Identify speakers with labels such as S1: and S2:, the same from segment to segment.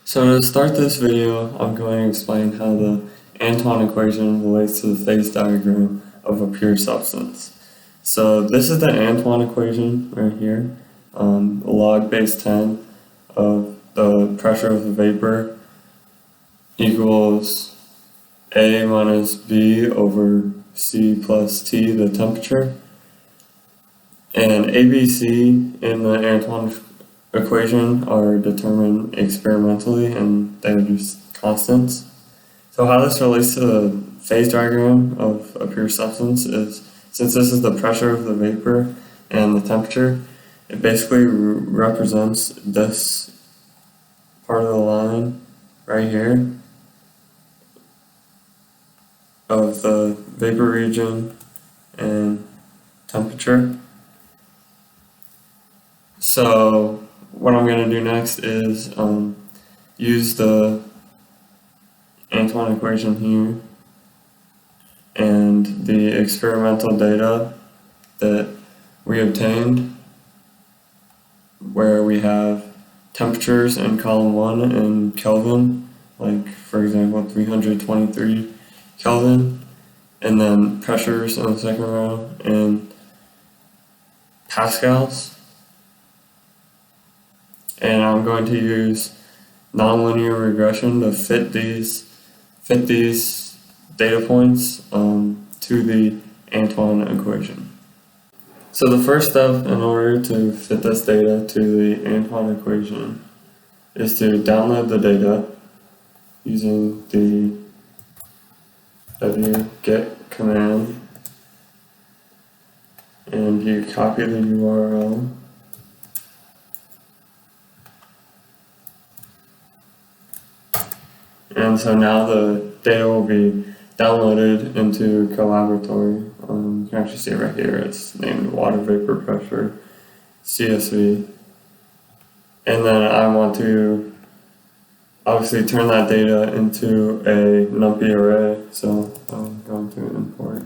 S1: So to start this video, I'm going to explain how the Antoine equation relates to the phase diagram of a pure substance. So this is the Antoine equation right here, log base 10 of the pressure of the vapor equals A minus B over C plus T, the temperature. And ABC in the Antoine equation are determined experimentally and they're just constants. So how this relates to the phase diagram of a pure substance is, since this is the pressure of the vapor and the temperature, it basically represents this part of the line right here of the vapor region and temperature. So what I'm going to do next is use the Antoine equation here and the experimental data that we obtained, where we have temperatures in column 1 in Kelvin, like for example 323 Kelvin, and then pressures in the second row in pascals. And I'm going to use nonlinear regression to fit these data points to the Antoine equation. So the first step in order to fit this data to the Antoine equation is to download the data using the wget command, and you copy the URL. And so now the data will be downloaded into Colaboratory. You can actually see it right here. It's named water vapor pressure, CSV. And then I want to obviously turn that data into a NumPy array. So I'm going to import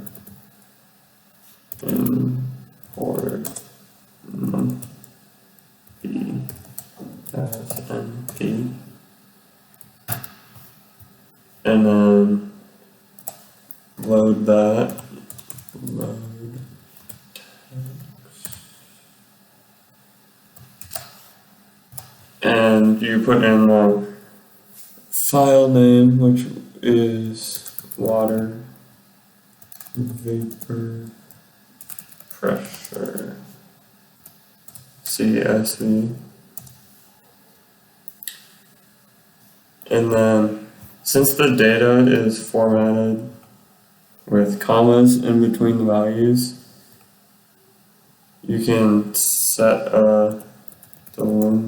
S1: NumPy as NP. And then load that, load text, and you put in the file name, which is water vapor pressure, CSV, and then since the data is formatted with commas in between the values, you can set a delimiter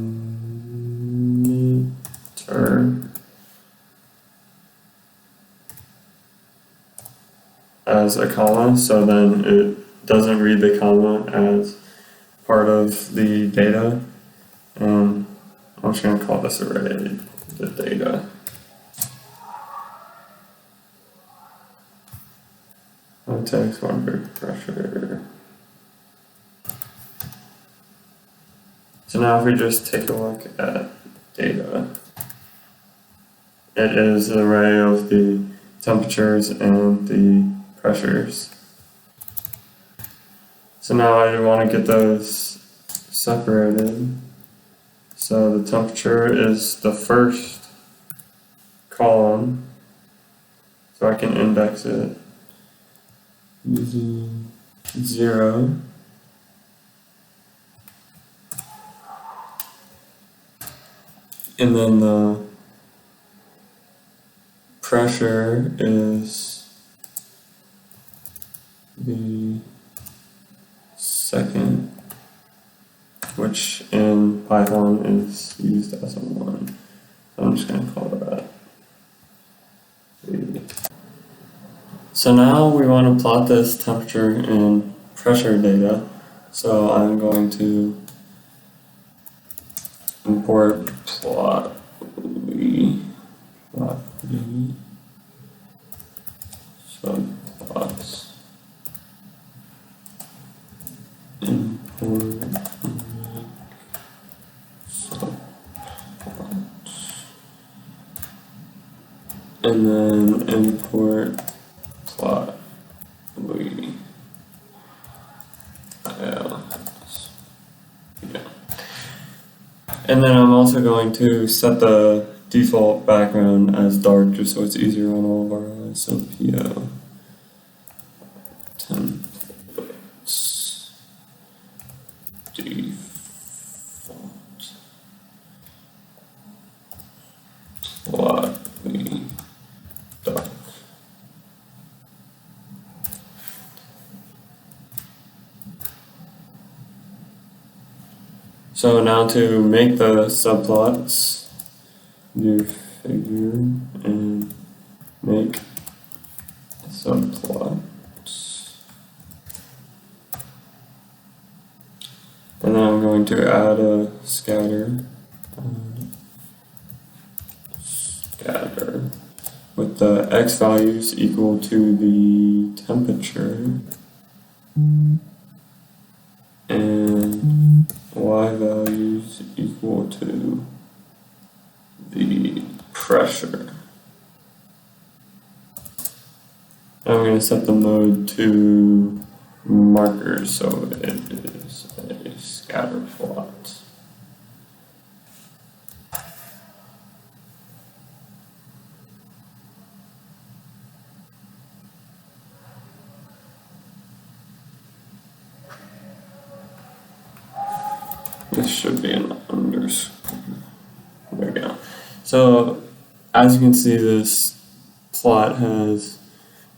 S1: as a comma, so then it doesn't read the comma as part of the data. And I'm just going to call this array the data. Text water pressure. So now if we just take a look at data, it is an array of the temperatures and the pressures. So now I want to get those separated. So the temperature is the first column, so I can index it using 0. And then the pressure is the second, which in Python is used as a 1. So I'm just going to call that 3. So now we want to plot this temperature and pressure data. So I'm going to import plotly subplots, import subplots. and then import plot we and then I'm also going to set the default background as dark just so it's easier on all of our eyes. So PO templates default plot we dark. So now to make the subplots, do figure and make subplots. And then I'm going to add a scatter. Scatter with the x values equal to the temperature and y values equal to the pressure. I'm going to set the mode to markers, so it is a scatter plot. This should be an underscore. There we go. So, as you can see, this plot has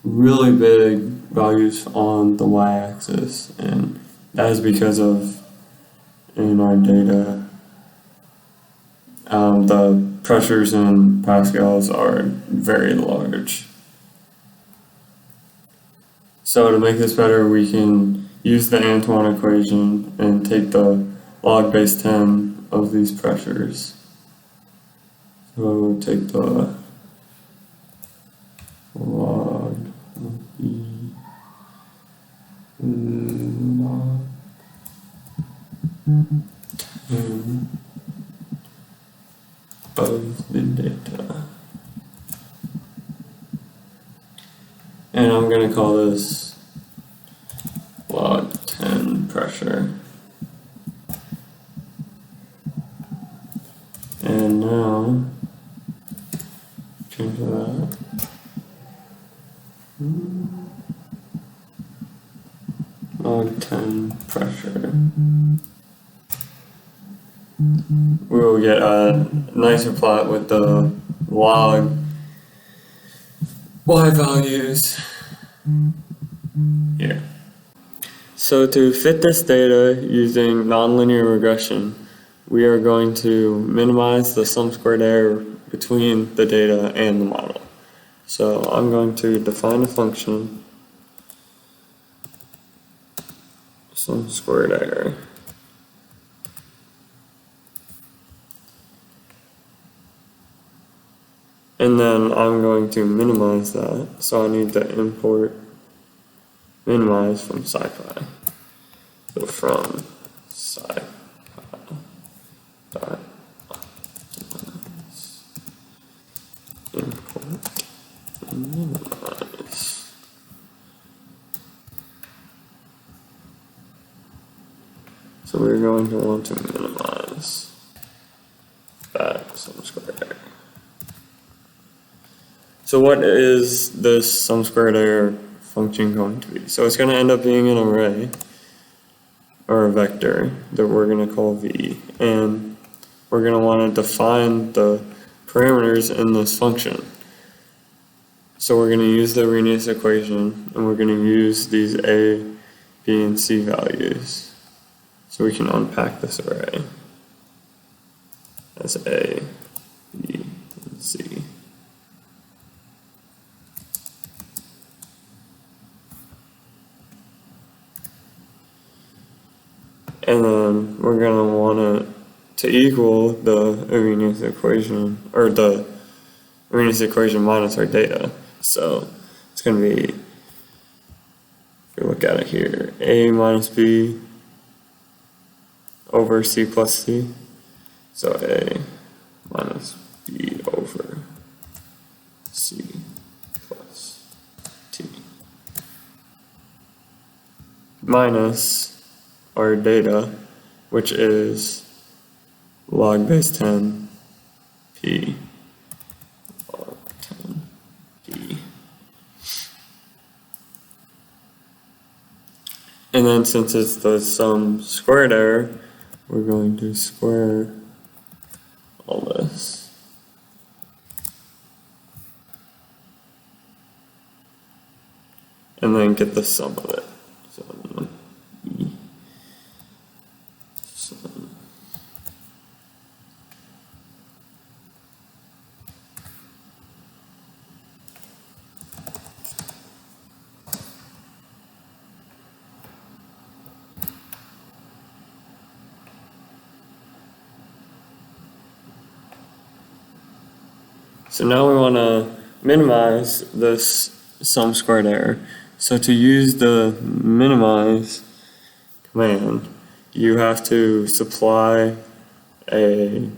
S1: really big values on the y-axis, and that is because of, in our data, the pressures in pascals are very large. So to make this better, we can use the Antoine equation and take the log base 10 of these pressures. So we'll take the log log 10 of the data. And I'm going to call this log 10 pressure. And now, change that. Log 10 pressure. We will get a nicer plot with the log y values here. So to fit this data using nonlinear regression, we are going to minimize the sum squared error between the data and the model. So I'm going to define a function, sum squared error. And then I'm going to minimize that. So I need to import minimize from SciPy. So from SciPy dot import minimize. So we're going to want to minimize that sum squared error. So what is this sum squared error function going to be? So it's going to end up being an array or a vector that we're going to call v, and we're going to want to define the parameters in this function. So we're going to use the Arrhenius equation, and we're going to use these a, b, and c values so we can unpack this array as a, b, and c. And then we're going to want it to equal the Arrhenius equation, or the Arrhenius equation minus our data. So it's going to be, if you look at it here, a minus b over c plus c. So a minus b over c minus our data, which is log base 10 p log 10 p. And then since it's the sum squared error, we're going to square all this. And then get the sum of it. So, sum. So now we want to minimize this sum squared error. So to use the minimize command, you have to supply a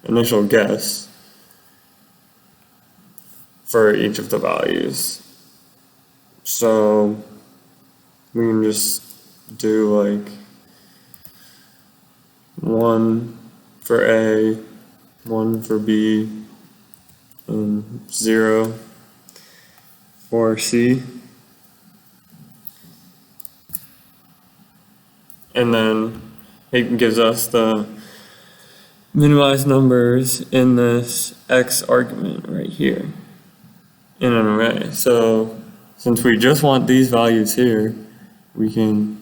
S1: initial guess for each of the values. So we can just do like 1 for A, 1 for B, and 0 for C. And then it gives us the minimized numbers in this X argument right here in an array. So since we just want these values here, we can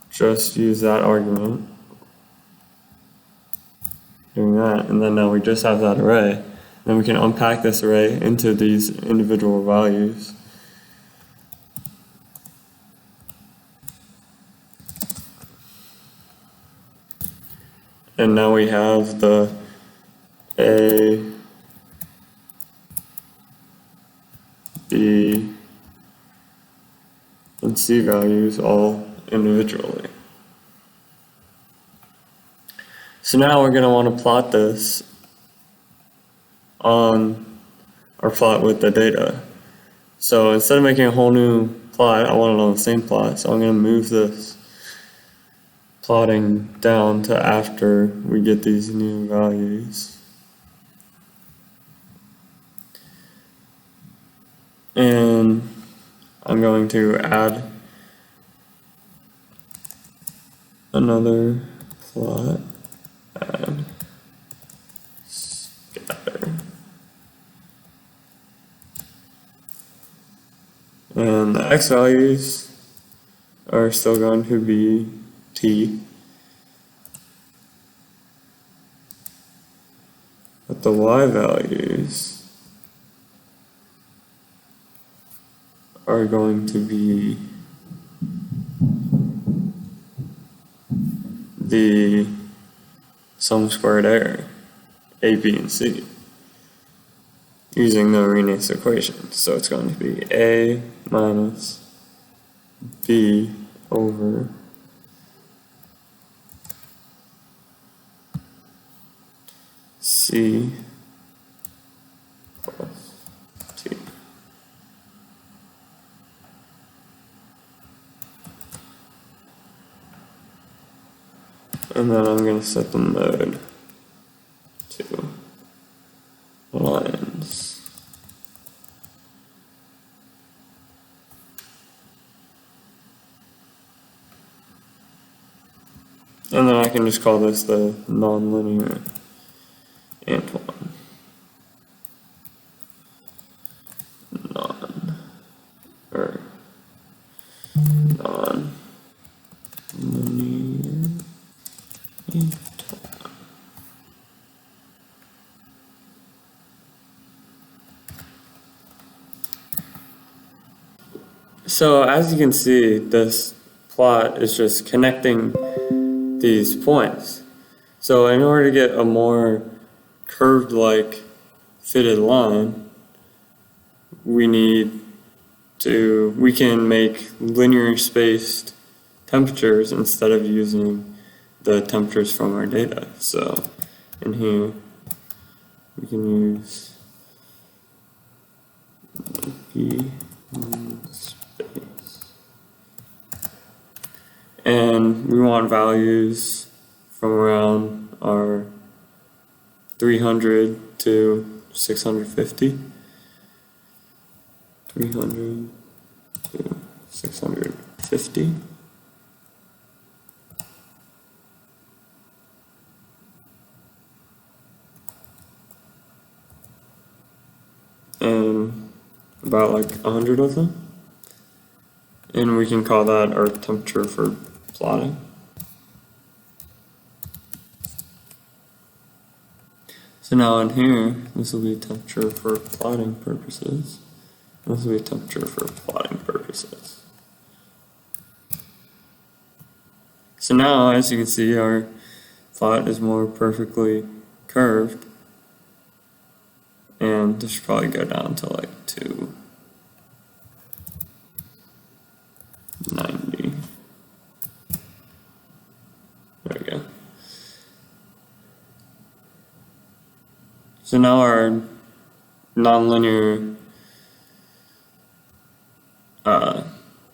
S1: just use that argument, doing that, and then now we just have that array. Then we can unpack this array into these individual values. And now we have the A, B, and C values all individually. So now we're going to want to plot this on our plot with the data. So instead of making a whole new plot, I want it on the same plot. So I'm going to move this plotting down to after we get these new values. And I'm going to add another plot, add scatter. And the X values are still going to be T, but the Y values are going to be the sum squared error, A, B, and C, using the Arrhenius equation. So it's going to be A minus B over C plus T. And then I'm going to set the mode to lines. And then I can just call this the nonlinear Antoine. Non-linear Antoine. So as you can see, this plot is just connecting these points. So in order to get a more curved-like fitted line, we can make linear spaced temperatures instead of using the temperatures from our data. So in here we can use P space And we want values from around our 300 to 650. 300 to 650. And about like 100 of them. And we can call that our temperature for plotting. So now in here, this will be temperature for plotting purposes. This will be temperature for plotting purposes. So now, as you can see, our plot is more perfectly curved. And this should probably go down to like 290. There we go. So now our nonlinear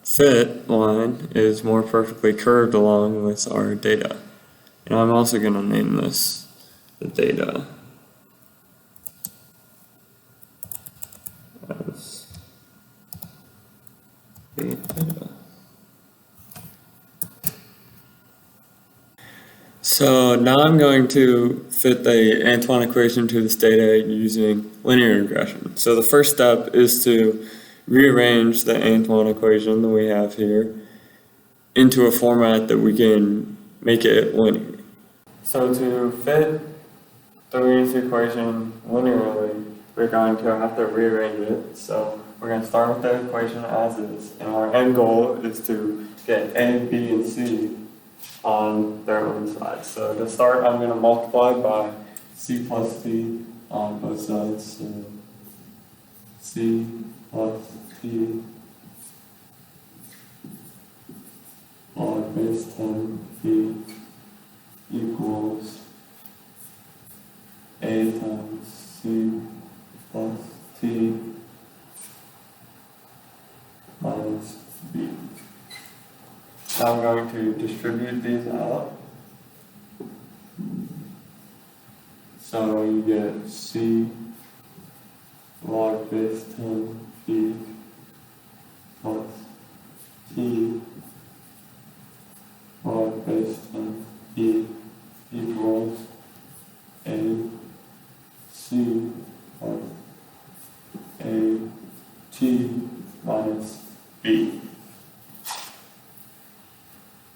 S1: fit line is more perfectly curved along with our data. And I'm also going to name this the data as the data. So now I'm going to fit the Antoine equation to this data using linear regression. So the first step is to rearrange the Antoine equation that we have here into a format that we can make it linear. So to fit the Reed's equation linearly, we're going to have to rearrange it. So we're going to start with the equation as is, and our end goal is to get A, B, and C on their own sides. So to start, I'm going to multiply by C plus T on both sides. So C plus T log base 10 B equals A times C plus T minus B. Now I'm going to distribute these out. So you get C log base 10 B plus T log base 10 B equals A C plus A T minus B.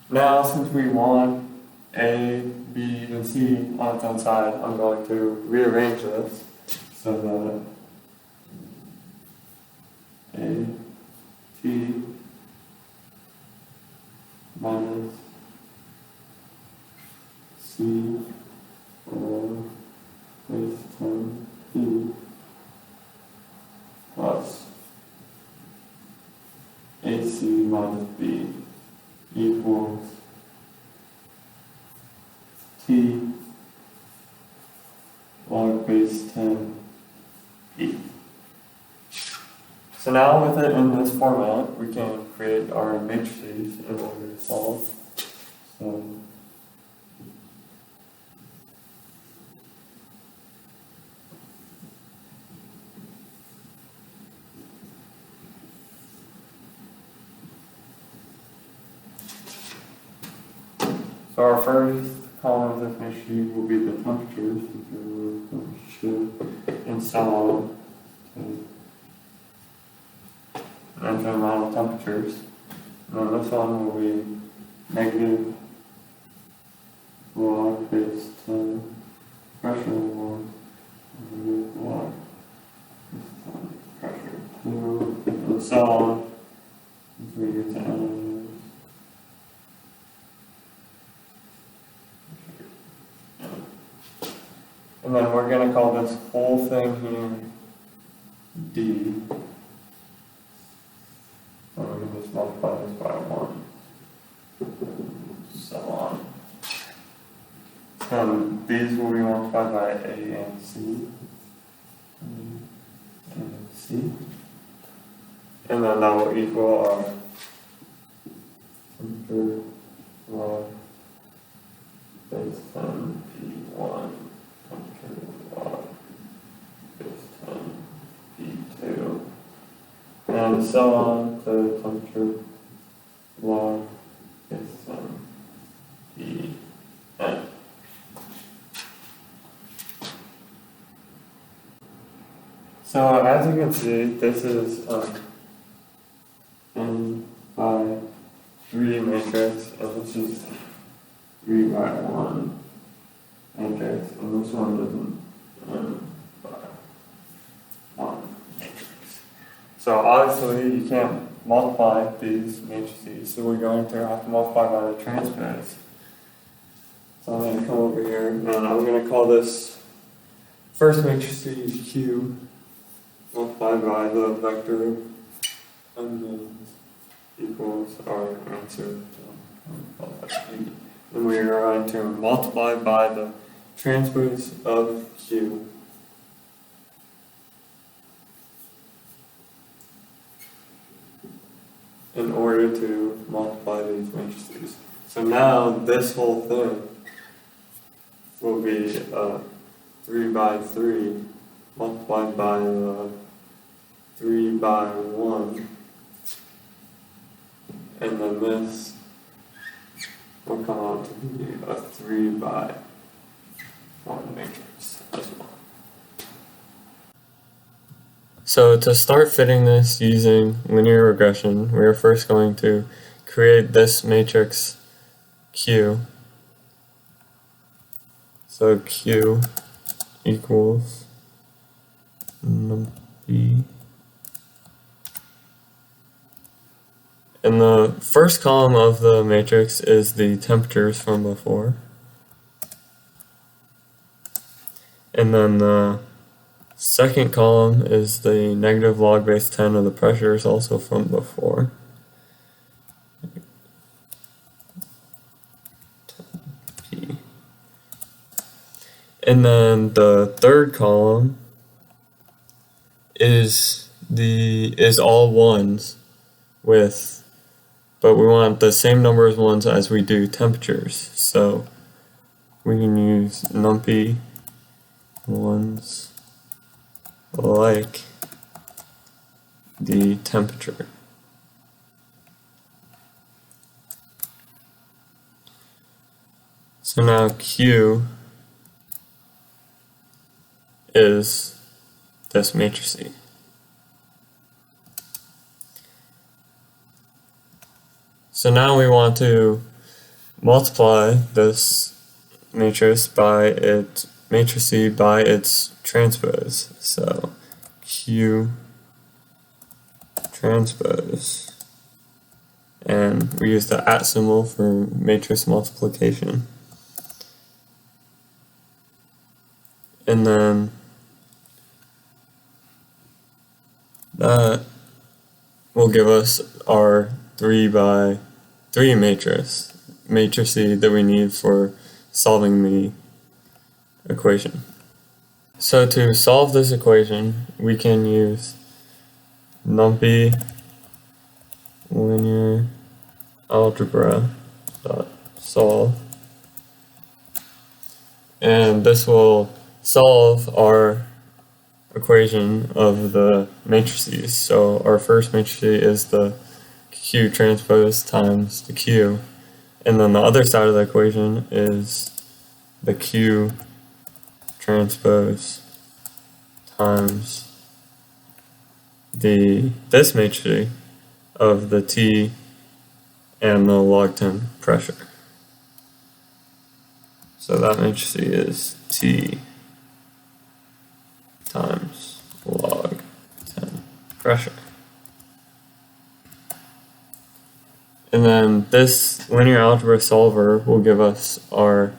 S1: Now, since we want A, B, and C on its own side, I'm going to rearrange this so that A, T minus C or base 10 B plus AC minus B equals T log base 10 B. So now with it in this format, we can create our matrices in order to solve. So our first column of this matrix will be the temperatures, because we're going to shoot and so on to enter amount of temperatures. And then this one will be negative log base 10 pressure log negative log base 10 pressure 2 and so on until we get to N. And then we're going to call this whole thing here D. And we're going to just multiply this by 1. So on. And these will be multiplied by A and C. And C. And then that will equal our temperature log base 10 P1 temperature log base 10 P2 and so on to temperature log base 10 Pn. So as you can see, this is n by 3 matrix, and this is 3 by 1 matrix, and this one is n by 1 matrix. So obviously you can't multiply these matrices, so we're going to have to multiply by the transpose. So I'm going to come over here, and I'm going to call this first matrix Q, multiplied by the vector unknowns equals our answer. And we are going to multiply by the transpose of Q. In order to multiply these matrices. So now this whole thing will be 3 by 3 multiplied by 3 by 1, and then this will come out to be a 3 by 1 matrix as well. So to start fitting this using linear regression, we are first going to create this matrix Q. So Q equals numpy. And the first column of the matrix is the temperatures from before. And then the second column is the negative log base 10 of the pressures, also from before. P. And then the third column is all ones with, but we want the same number of ones as we do temperatures. So we can use numpy ones like the temperature. So now Q is this matrix. So now we want to multiply this matrix by its transpose. So Q transpose, and we use the @ symbol for matrix multiplication. And then that will give us our 3 by 3 matrix that we need for solving the equation. So to solve this equation, we can use numpy linear algebra dot solve, and this will solve our equation of the matrices. So our first matrix is the Q transpose times the Q, and then the other side of the equation is the Q transpose times this matrix of the T and the log 10 pressure. So that matrix is T times log 10 pressure. And then this linear algebra solver will give us our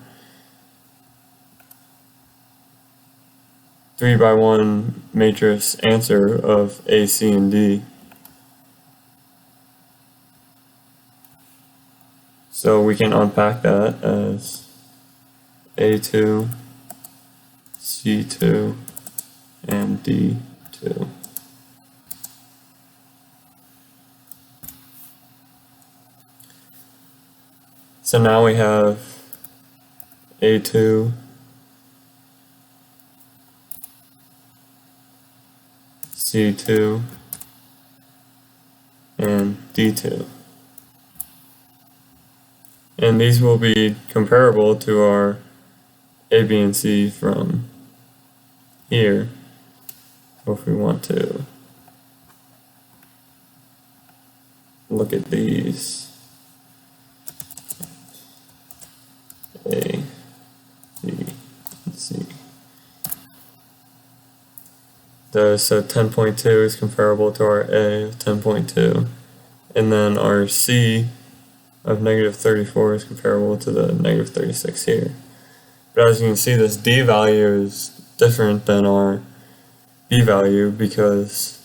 S1: 3 by 1 matrix answer of A, C, and D. So we can unpack that as A2, C2, and D2. So now we have A2, C2, and D2. And these will be comparable to our A, B, and C from here. So if we want to look at these, A, B, and C. So 10.2 is comparable to our A of 10.2, and then our C of -34 is comparable to the -36 here. But as you can see, this D value is different than our B value because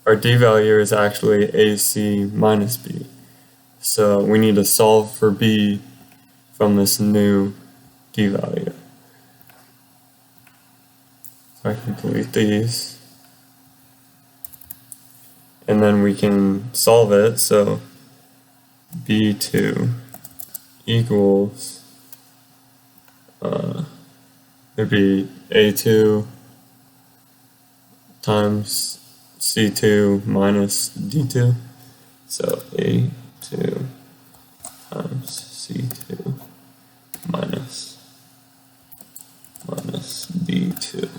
S1: our D value is actually AC minus B. So we need to solve for B from this new D value. So I can delete these. And then we can solve it. So B2 equals, it'd be A2 times C2 minus D2. So A2 times C2 minus D2.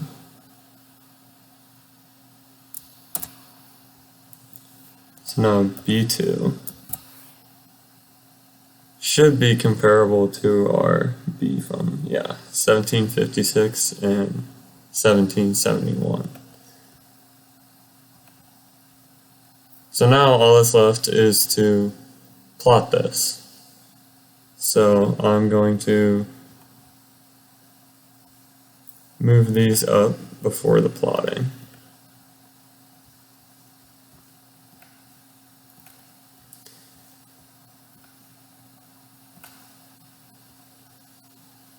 S1: So now B2 should be comparable to our B from, 1756 and 1771. So now all that's left is to plot this. So I'm going to move these up before the plotting.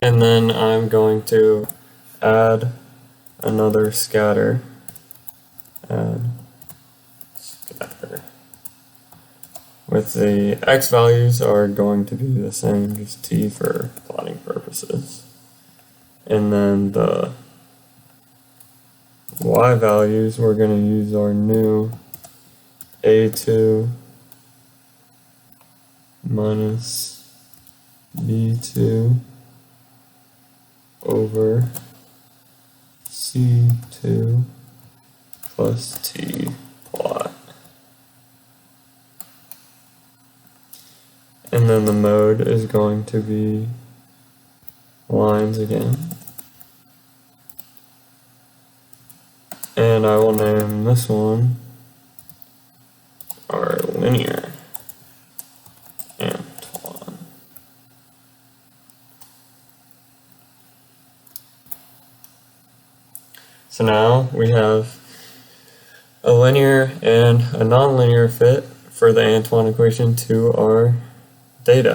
S1: And then I'm going to add another scatter. Add scatter. With the X values are going to be the same, just T for plotting purposes. And then the Y values, we're going to use our new A2 minus B2 over C2 plus T plot. And then the mode is going to be lines again. And I will name this one our linear Antoine. So now we have a linear and a nonlinear fit for the Antoine equation to our data.